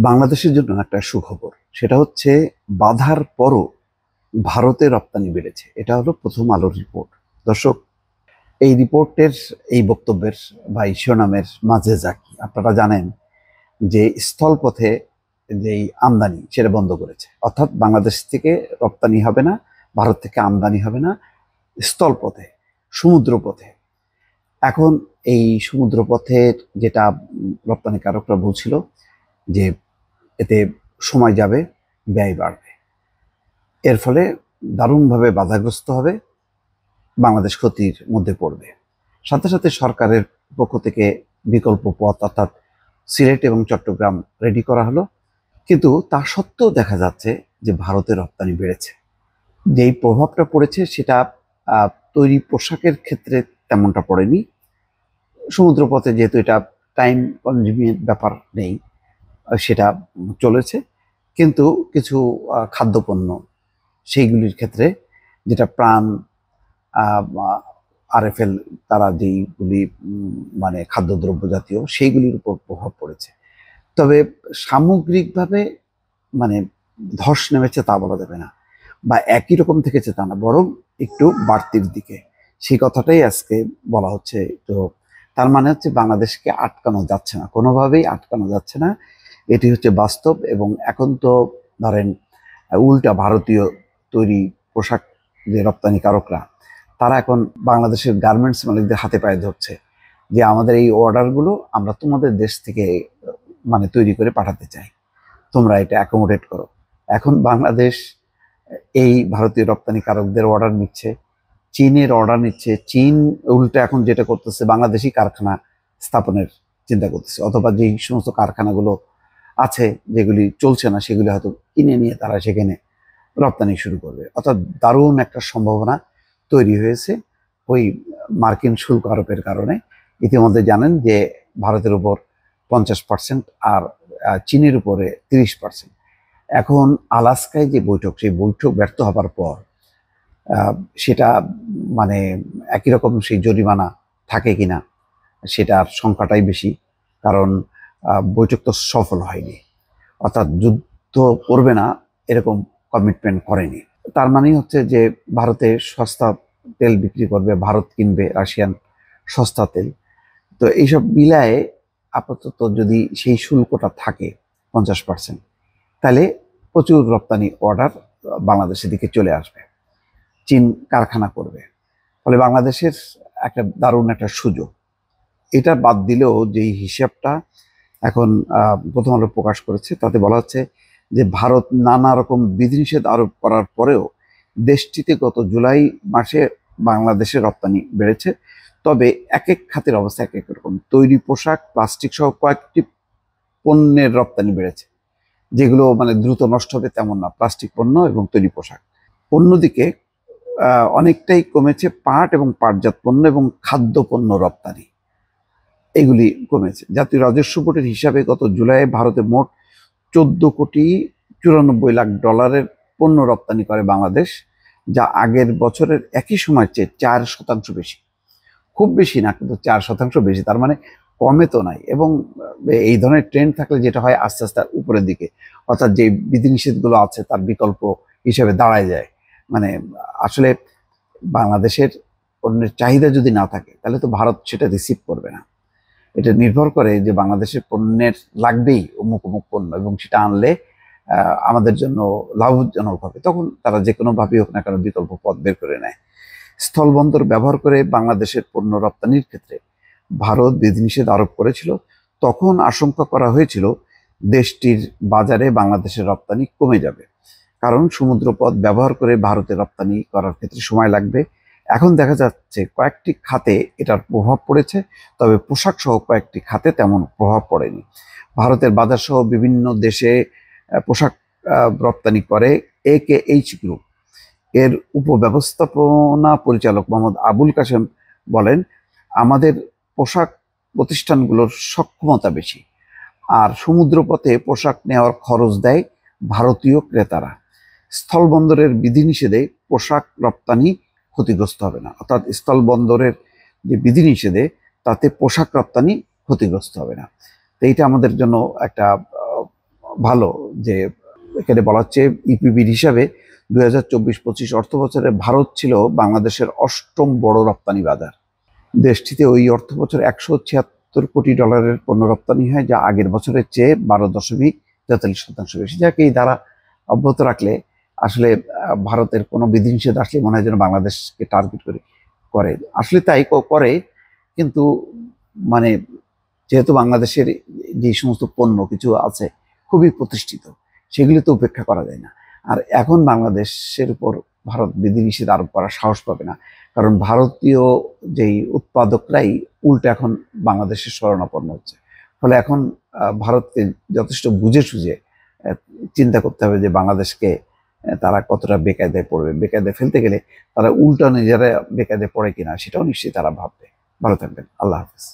বাংলাদেশের জন্য একটা সুখবর। সেটা হচ্ছে বাধার পরও ভারতে রপ্তানি বেড়েছে। এটা হলো প্রথম আলোর রিপোর্ট। দর্শক, এই রিপোর্টের এই বক্তব্যের বা এই শিরোনামের মাঝে যা কি আপনারা জানেন যে স্থলপথে যেই আমদানি সেটা বন্ধ করেছে, অর্থাৎ বাংলাদেশ থেকে রপ্তানি হবে না, ভারত থেকে আমদানি হবে না, স্থলপথে, সমুদ্রপথে। এখন এই সমুদ্রপথের যেটা রপ্তানিকারকরা বলছিল যে এতে সময় যাবে, ব্যয় বাড়বে, এর ফলে দারুণভাবে বাধাগ্রস্ত হবে, বাংলাদেশ ক্ষতির মধ্যে পড়বে। সাথে সাথে সরকারের পক্ষ থেকে বিকল্প পথ অর্থাৎ সিলেট এবং চট্টগ্রাম রেডি করা হলো, কিন্তু তা সত্ত্বেও দেখা যাচ্ছে যে ভারতের রপ্তানি বেড়েছে। যেই প্রভাবটা পড়েছে সেটা তৈরি পোশাকের ক্ষেত্রে তেমনটা পড়েনি। সমুদ্রপথে যেহেতু এটা টাইম কনজিউমিং ব্যাপার নেই, সেটা চলেছে, কিন্তু কিছু খাদ্যপণ্য সেইগুলির ক্ষেত্রে, যেটা প্রাণ, আরএফএল, তারা যেইগুলি মানে খাদ্যদ্রব্য জাতীয় সেইগুলির উপর প্রভাব পড়েছে। তবে সামগ্রিকভাবে মানে ধস নেমেছে তা বলা যাবে না, বা একই রকম থেকেছে তা না, বরং একটু বাড়তির দিকে, সেই কথাটাই আজকে বলা হচ্ছে। তো তার মানে হচ্ছে বাংলাদেশকে আটকানো যাচ্ছে না, কোনোভাবেই আটকানো যাচ্ছে না, এটি হচ্ছে বাস্তব। এবং এখন তো ধরেন উল্টা ভারতীয় তৈরি পোশাক যে রপ্তানিকারকরা, তারা এখন বাংলাদেশের গার্মেন্টস মালিকদের হাতে পায়ে ধরছে যে আমাদের এই অর্ডারগুলো আমরা তোমাদের দেশ থেকে মানে তৈরি করে পাঠাতে চাই, তোমরা এটা অ্যাকোমোডেট করো। এখন বাংলাদেশ এই ভারতীয় রপ্তানিকারকদের অর্ডার নিচ্ছে, চীনের অর্ডার নিচ্ছে। চীন উল্টা এখন যেটা করতেছে, বাংলাদেশি কারখানা স্থাপনের চিন্তা করতেছে, অথবা যেই সমস্ত কারখানাগুলো আছে যেগুলি চলছে না সেগুলি হয়তো কিনে নিয়ে তারা সেখানে রপ্তানি শুরু করবে। অর্থাৎ দারুণ একটা সম্ভাবনা তৈরি হয়েছে ওই মার্কিন শুল্ক আরোপের কারণে। ইতিমধ্যে জানেন যে ভারতের উপর 50% আর চীনের উপরে 30%। এখন আলাস্কায় যে বৈঠক, সেই বৈঠক ব্যর্থ হবার পর সেটা মানে একই রকম সেই জরিমানা থাকে কিনা সেটার সংখ্যাটাই বেশি, কারণ বৈঠক তো সফল হয়নি, অর্থাৎ যুদ্ধ করবে না এরকম কমিটমেন্ট করেনি। তার মানেই হচ্ছে যে ভারতে সস্তা তেল বিক্রি করবে, ভারত কিনবে রাশিয়ান সস্তা তেল। তো এইসব মিলায়ে আপাতত যদি সেই শুল্কটা থাকে 50%, তাহলে প্রচুর রপ্তানি অর্ডার বাংলাদেশের দিকে চলে আসবে, চীন কারখানা করবে। ফলে বাংলাদেশের একটা দারুণ একটা সুযোগ। এটা বাদ দিলেও যেই হিসাবটা এখন প্রথম আলো প্রকাশ করেছে, তাতে বলা হচ্ছে যে ভারত নানা রকম বিধিনিষেধ আরোপ করার পরেও দেশটিতে গত জুলাই মাসে বাংলাদেশের রপ্তানি বেড়েছে। তবে এক এক খাতের অবস্থা এক এক রকম। তৈরি পোশাক, প্লাস্টিক সহ কয়েকটি পণ্যের রপ্তানি বেড়েছে, যেগুলো মানে দ্রুত নষ্ট হবে তেমন না, প্লাস্টিক পণ্য এবং তৈরি পোশাক। অন্যদিকে অনেকটাই কমেছে পাট এবং পাটজাত পণ্য এবং খাদ্য পণ্য রপ্তানি, এগুলি কমেছে। জাতীয় রাজস্ব বোর্ডের হিসাবে গত জুলাইয়ে ভারতে মোট 14,94,00,00,000 পণ্য রপ্তানি করে বাংলাদেশ, যা আগের বছরের একই সময়ের চেয়ে 4% বেশি। খুব বেশি না, কিন্তু 4% বেশি। তার মানে কমে তো নাই। এবং এই ধরনের ট্রেন্ড থাকলে যেটা হয়, আস্তে আস্তে উপরের দিকে, অর্থাৎ যে বিধিনিষেধগুলো আছে তার বিকল্প হিসেবে দাঁড়ায় যায়। মানে আসলে বাংলাদেশের পণ্যের চাহিদা যদি না থাকে তাহলে তো ভারত সেটা রিসিভ করবে না। এটা নির্ভর করে যে বাংলাদেশের পণ্যের লাগবেই অমুক অমুক পণ্য, এবং সেটা আনলে আমাদের জন্য লাভজনক হবে, তখন তারা যে কোনোভাবেই হোক না কেন বিকল্প পথ বের করে নেয়। স্থলবন্দর ব্যবহার করে বাংলাদেশের পণ্য রপ্তানির ক্ষেত্রে ভারত বিধিনিষেধ আরোপ করেছিল। তখন আশঙ্কা করা হয়েছিল দেশটির বাজারে বাংলাদেশের রপ্তানি কমে যাবে, কারণ সমুদ্রপথ ব্যবহার করে ভারতে রপ্তানি করার ক্ষেত্রে সময় লাগবে। এখন দেখা যাচ্ছে কয়েকটি খাতে এটার প্রভাব পড়েছে, তবে পোশাক সহ কয়েকটি খাতে তেমন প্রভাব পড়েনি। ভারতের বাজার সহ বিভিন্ন দেশে পোশাক রপ্তানি করে AKH গ্রুপ। এর উপব্যবস্থাপনা পরিচালক মোহাম্মদ আবুল কাশেম বলেন, আমাদের পোশাক প্রতিষ্ঠানগুলোর সক্ষমতা বেশি, আর সমুদ্রপথে পোশাক নেওয়ার খরচ দেয় ভারতীয় ক্রেতারা। স্থলবন্দরের বিধিনিষেধে পোশাক রপ্তানি ক্ষতিগ্রস্ত হবে না, অর্থাৎ স্থলবন্দরের যে বিধিনিষেধে তাতে পোশাক রপ্তানি ক্ষতিগ্রস্ত হবে না। তো এইটা আমাদের জন্য একটা ভালো যে এখানে বলা হচ্ছে ইপিবির হিসাবে 2024-25 অর্থ বছরে ভারত ছিল বাংলাদেশের অষ্টম বড় রপ্তানি বাজার। দেশটিতে ওই অর্থ বছরে $176 কোটি পণ্য রপ্তানি হয়, যা আগের বছরের চেয়ে 12.43% বেশি। যাকে এই দ্বারা অব্যাহত রাখলে আসলে ভারতের কোনো বিধিনিষেধ আসলে মনে হয় যেন বাংলাদেশকে টার্গেট করে আসলে তাই করে, কিন্তু মানে যেহেতু বাংলাদেশের যে সমস্ত পণ্য কিছু আছে খুবই প্রতিষ্ঠিত, সেগুলি তো উপেক্ষা করা যায় না। আর এখন বাংলাদেশের উপর ভারত বিধিনিষেধ আরোপ করার সাহস পাবে না, কারণ ভারতীয় যেই উৎপাদকরাই উল্টে এখন বাংলাদেশের শরণাপন্ন হচ্ছে। ফলে এখন ভারতকে যথেষ্ট বুঝে সুঝে চিন্তা করতে হবে যে বাংলাদেশকে তারা কতটা বেকায়দায় পড়বে। বেকায়দায় ফেলতে গেলে তারা উল্টা নিজেরা বেকায়দায় পড়ে কিনা সেটাও নিশ্চয়ই তারা ভাববে। ভালো থাকবেন। আল্লাহ হাফিজ।